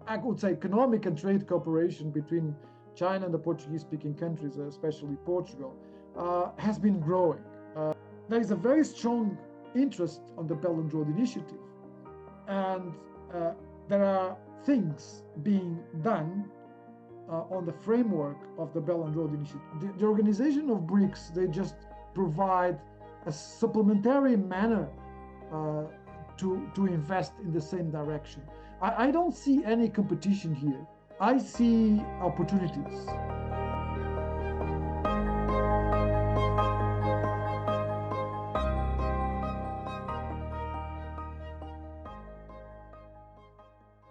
I would say economic and trade cooperation between China and the Portuguese-speaking countries, especially Portugal, has been growing. There is a very strong interest on the Belt and Road Initiative, and there are things being done on the framework of the Belt and Road Initiative. The organization of BRICS, they just provide a supplementary manner to invest in the same direction. I don't see any competition here. I see opportunities.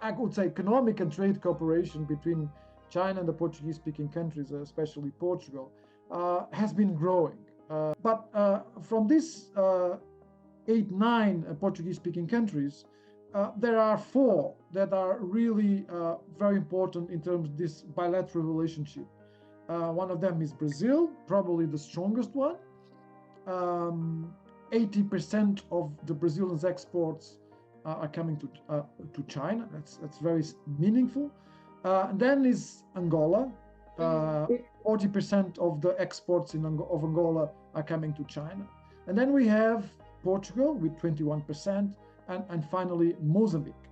I would say economic and trade cooperation between China and the Portuguese-speaking countries, especially Portugal, has been growing. But from these 8, 9 Portuguese-speaking countries, there are 4 that are really very important in terms of this bilateral relationship. One of them is Brazil, probably the strongest one. 80% of the Brazilians' exports are coming to China. That's very meaningful. Then is Angola. 40% of the exports of Angola are coming to China. And then we have Portugal with 21%, and finally Mozambique.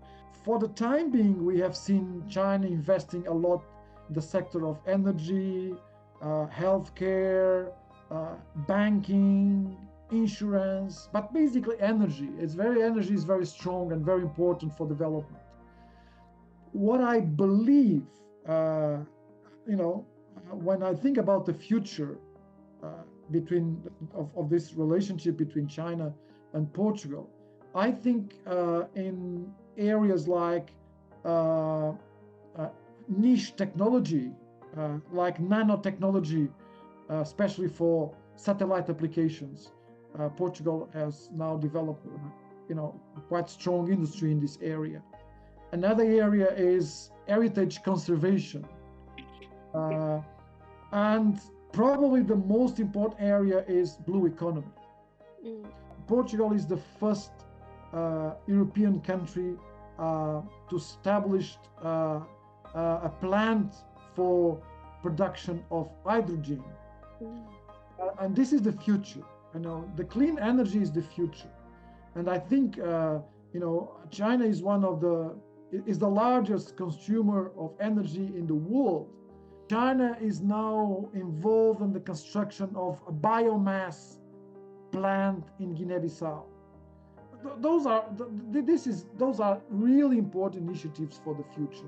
For the time being, we have seen China investing a lot in the sector of energy, healthcare, banking, insurance, but basically energy. Energy is very strong and very important for development. What I believe, when I think about the future of this relationship between China and Portugal, I think in areas like niche technology, like nanotechnology, especially for satellite applications. Portugal has now developed, quite strong industry in this area. Another area is heritage conservation, and probably the most important area is blue economy. Portugal is the first European country to establish a plant for production of hydrogen, and this is the future. The clean energy is the future, and I think China is the largest consumer of energy in the world. China is now involved in the construction of a biomass plant in Guinea-Bissau. Those are really important initiatives for the future.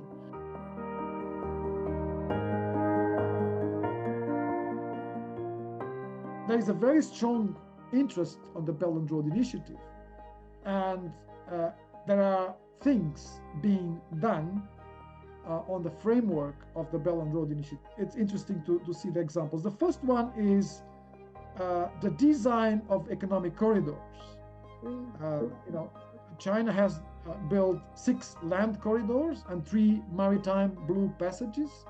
There is a very strong interest on the Belt and Road Initiative, and there are things being done on the framework of the Belt and Road Initiative. It's interesting to see the examples. The first one is the design of economic corridors. China has built 6 land corridors and 3 maritime blue passages.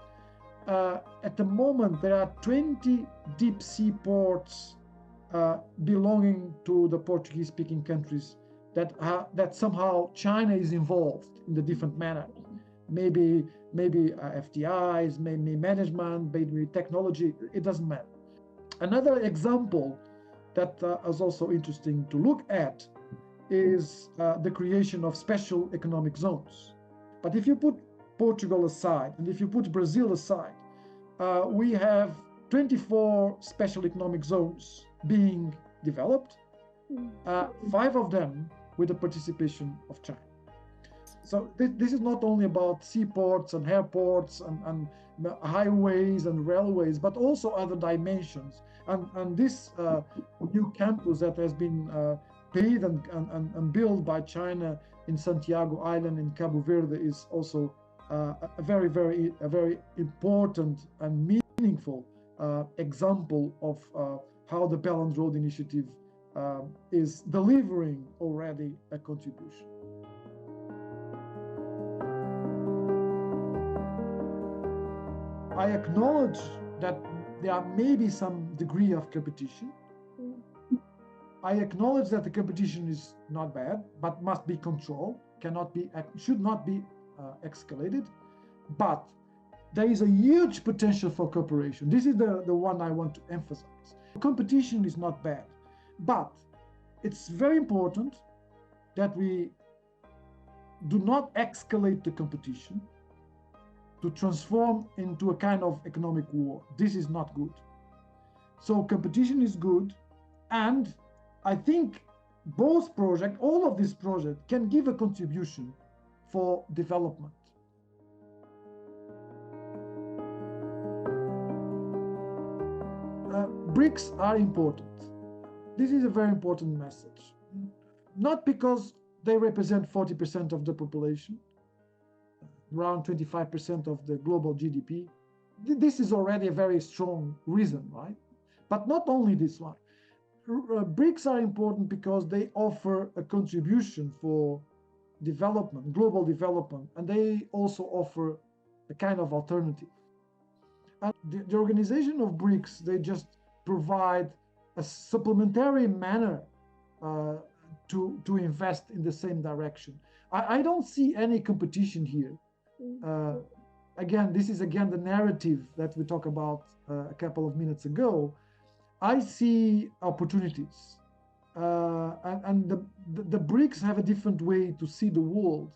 At the moment, there are 20 deep sea ports belonging to the Portuguese-speaking countries that somehow China is involved in the different manner. Maybe FDIs, maybe management, maybe technology. It doesn't matter. Another example that is also interesting to look at is the creation of special economic zones. But if you put Portugal aside, and if you put Brazil aside, we have 24 special economic zones being developed, 5 of them with the participation of China. So this is not only about seaports and airports and highways and railways, but also other dimensions. And this new campus that has been paid and built by China in Santiago Island in Cabo Verde is also a very important and meaningful example of how the Belt and Road Initiative is delivering already a contribution. I acknowledge that there may be some degree of competition. I acknowledge that the competition is not bad, but must be controlled, should not be escalated, but there is a huge potential for cooperation. This is the one I want to emphasize. Competition is not bad, but it's very important that we do not escalate the competition to transform into a kind of economic war. This is not good. So competition is good, and I think both projects, all of these projects, can give a contribution for development. BRICS are important. This is a very important message. Not because they represent 40% of the population, around 25% of the global GDP. This is already a very strong reason, right? But not only this one. BRICS are important because they offer a contribution for development, global development, and they also offer a kind of alternative. And the organization of BRICS, they just provide a supplementary manner to invest in the same direction. I don't see any competition here. Again, this is again the narrative that we talked about a couple of minutes ago. I see opportunities, and the BRICS have a different way to see the world.